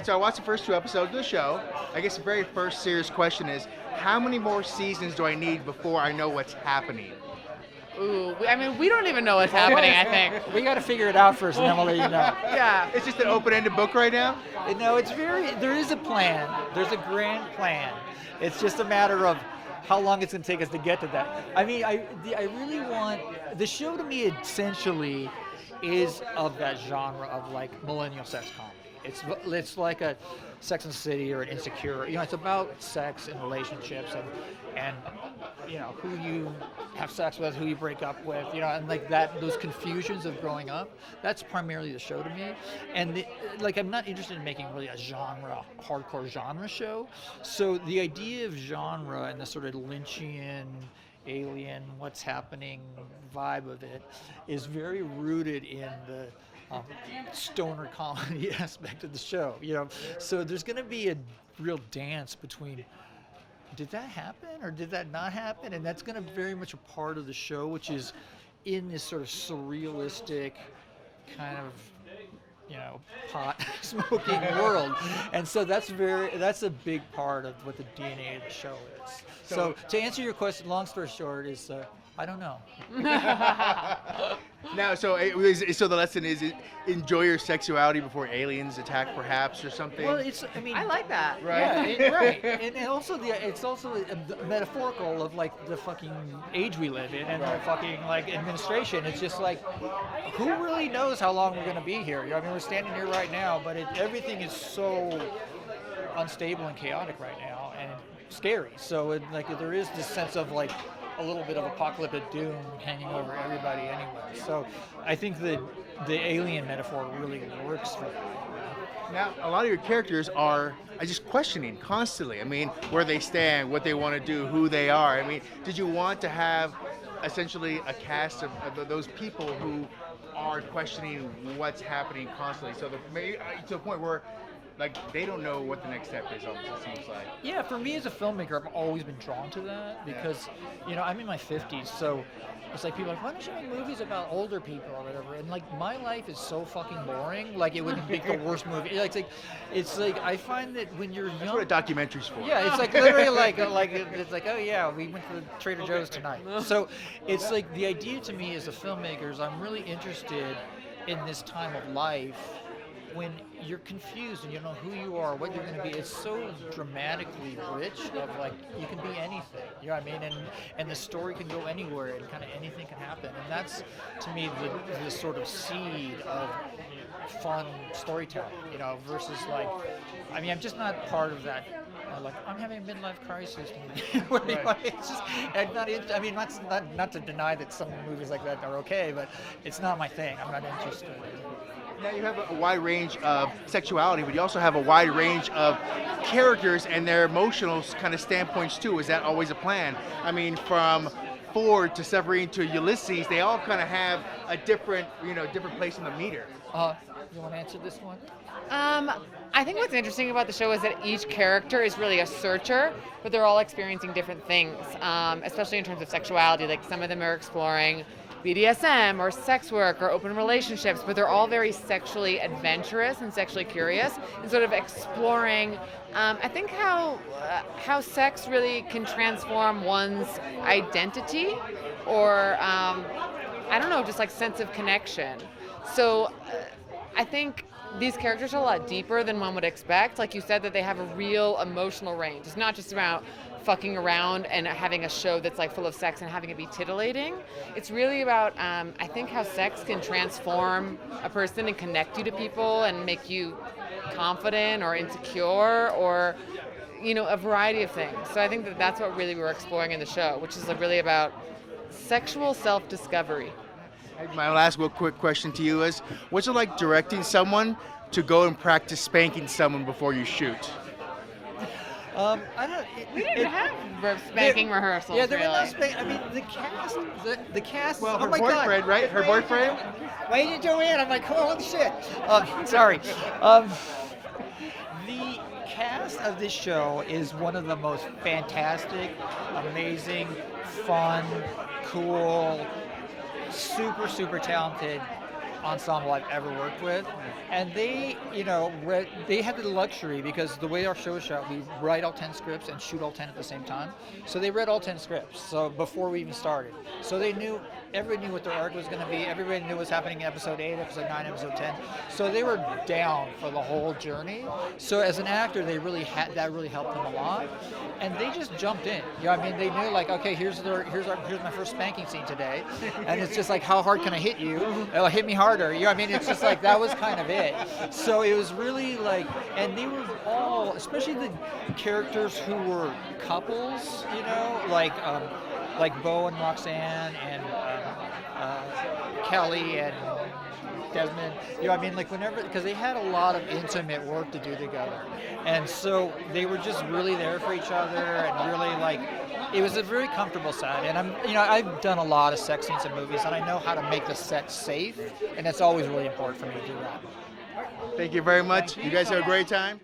right, so I watched the first 2 episodes of the show. I guess the very first serious question is, how many more seasons do I need before I know what's happening? Ooh, I mean, we don't even know what's happening, I think. We got to figure it out first, and then we'll let you know. Yeah. It's just an open-ended book right now? No, there is a plan. There's a grand plan. It's just a matter of how long it's going to take us to get to that. I mean, I really want, the show to me essentially is of that genre of like millennial sex comedy. It's like a Sex and the City or an Insecure. You know, it's about sex and relationships and you know, who you have sex with, who you break up with, you know, and like that, those confusions of growing up. That's primarily the show to me. And like, I'm not interested in making really a hardcore genre show. So the idea of genre and the sort of Lynchian, alien, what's happening vibe of it is very rooted in the stoner comedy aspect of the show, you know. So there's going to be a real dance between, did that happen or did that not happen? And that's going to very much a part of the show, which is in this sort of surrealistic kind of, you know, pot smoking world. And so that's a big part of what the DNA of the show is. So to answer your question, long story short is, I don't know. Now, so the lesson is enjoy your sexuality before aliens attack, perhaps, or something. Well, I like that. Right. Yeah, right. And also it's also metaphorical of like the fucking age we live in and the fucking like administration. It's just like, who really knows how long we're going to be here? You know, I mean, we're standing here right now, but everything is so unstable and chaotic right now and scary. So there is this sense of like a little bit of apocalyptic doom hanging over everybody anyway. So I think that the alien metaphor really works for that. Now, a lot of your characters are just questioning constantly. I mean, where they stand, what they want to do, who they are. I mean, did you want to have essentially a cast of those people who are questioning what's happening constantly? So to the point where like they don't know what the next step is, almost, it seems like. Yeah, for me as a filmmaker, I've always been drawn to that because, you know, I'm in my 50s, so it's like people are like, why don't you make movies about older people or whatever? And like my life is so fucking boring, like it would make the worst movie. It's like I find that when you're young. That's what a documentary's for. Yeah, it's like literally like it's like, oh yeah, we went to Trader Joe's tonight. So it's like the idea to me as a filmmaker is I'm really interested in this time of life when you're confused and you don't know who you are, what you're going to be. It's so dramatically rich of like, you can be anything, you know what I mean? And the story can go anywhere and kind of anything can happen. And that's, to me, the sort of seed of fun storytelling, you know, versus like, I mean, I'm just not part of that. Like, I'm having a midlife crisis. It's just, not to deny that some movies like that are okay, but it's not my thing. I'm not interested. Now you have a wide range of sexuality, but you also have a wide range of characters and their emotional kind of standpoints too. Is that always a plan? I mean, from Ford to Severine to Ulysses, they all kind of have a different place in the meter. You want to answer this one? I think what's interesting about the show is that each character is really a searcher, but they're all experiencing different things, especially in terms of sexuality. Like some of them are exploring BDSM or sex work or open relationships, but they're all very sexually adventurous and sexually curious and sort of exploring, I think, how sex really can transform one's identity or, I don't know, just like sense of connection. So I think these characters are a lot deeper than one would expect. Like you said, that they have a real emotional range. It's not just about fucking around and having a show that's like full of sex and having it be titillating. It's really about, I think, how sex can transform a person and connect you to people and make you confident or insecure or, you know, a variety of things. So I think that that's what really we're exploring in the show, which is really about sexual self-discovery. My last real quick question to you is, what's it like directing someone to go and practice spanking someone before you shoot? We didn't have spanking rehorsals. Yeah, there really. were no spanking. I mean, the cast. Well, oh her my boyfriend, God. right? Her boyfriend? Why did Joanne? I'm like, holy shit. Sorry. The cast of this show is one of the most fantastic, amazing, fun, cool, super, super talented ensemble I've ever worked with, and they, they had the luxury because the way our show is shot, we write all 10 scripts and shoot all 10 at the same time. So they read all 10 scripts. So before we even started, so everybody knew what their arc was going to be. Everybody knew what was happening in episode 8, episode 9, episode 10. So they were down for the whole journey. So as an actor, that really helped them a lot, and they just jumped in. They knew like, okay, here's my first spanking scene today, and it's just like, how hard can I hit you? Oh, hit me harder. It's just like that was kind of it. So it was really like, and they were all, especially the characters who were couples, like Bo and Roxanne and Kelly and Desmond, whenever, because they had a lot of intimate work to do together, and so they were just really there for each other, and really it was a very comfortable set. And I've done a lot of sex scenes in movies, and I know how to make the set safe, and it's always really important for me to do that. Thank you very much. You guys have a great time.